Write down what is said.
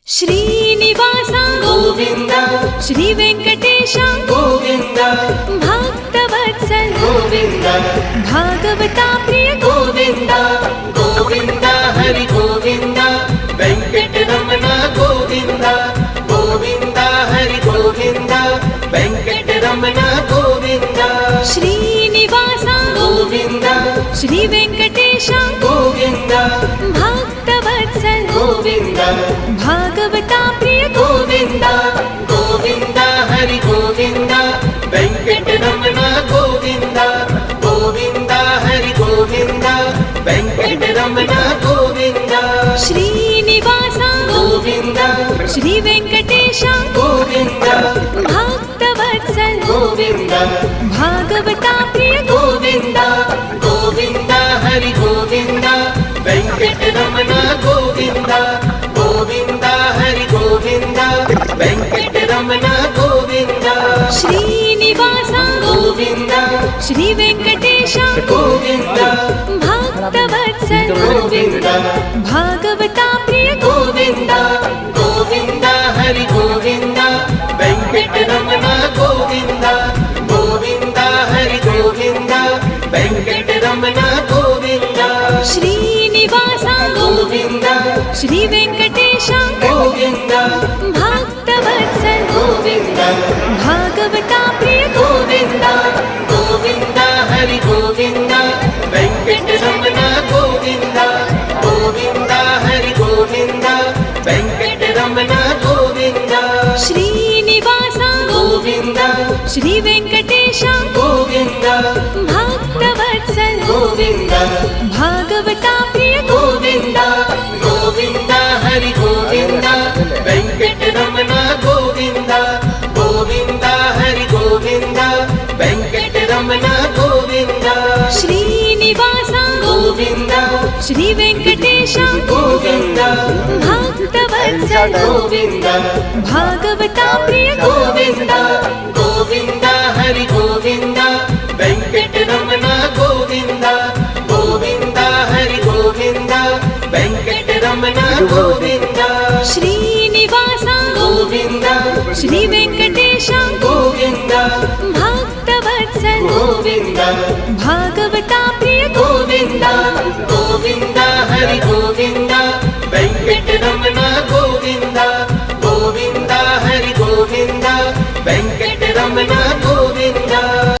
श्रीनिवास गोविंद श्री वेंकटेश गोविंद भक्तवत्सल गोविंद भागवता प्रिय गोविंद गोविंद हरि गोविंद वेंकटरमण गोविंद गोविंद हरि गोविंद वेंकटरमण गोविंद श्रीनिवास गोविंद श्री वेंकटेश गोविंद भक्तवत्सल गोविंद भागवता प्रिय गोविंद गोविंद हरि गोविंद वेंकटरमण गोविंद गोविंद हरि गोविंद वेंकटरमण गोविंद श्रीनिवास गोविंद श्री वेंकटेश गोविंद भक्तवत्सल गोविंद भागवता प्रिय गोविंद गोविंद हरि गोविंद वेंकटरमण गोविंद गोविंद हरि गोविंद वेंकटरमण गोविंद श्रीनिवास गोविंद श्री वेंकटेश गोविंद भक्तवत्सल गोविंद भागवता प्रिय गोविंद गोविंद हरि गोविंद वेंकटरमण गोविंद गोविंद हरि गोविंद वेंकटरमण गोविंद श्रीनिवास गोविंद श्री वेंकटेश गोविंद भक्तवत्सल गोविंद भागवता प्रिय गोविंद गोविंद हरि गोविंद वेंकटरमण गोविंद गोविंद हरि गोविंद वेंकटरमण गोविंद श्रीनिवास गोविंद श्री वेंकटेश गोविंद भक्तवत्सल गोविंद भागवता प्रिय गोविंद गोविंद हरि गोविंद वेंकटरमण गोविंद गोविंद हरि गोविंद वेंकटरमण गोविंद श्रीनिवास गोविंद श्री वेंकटेश गोविंद भक्तवत्सल गोविंद भागवता प्रिय गोविंद गोविंद हरि गोविंद वेंकटरमण गोविंद गोविंद हरि गोविंद वेंकटरमण गोविंद श्रीनिवास गोविंद श्री वेंकटेश गोविंद भक्तवत्सल गोविंद भागवता प्रिय गोविंद गोविंद हरि गोविंद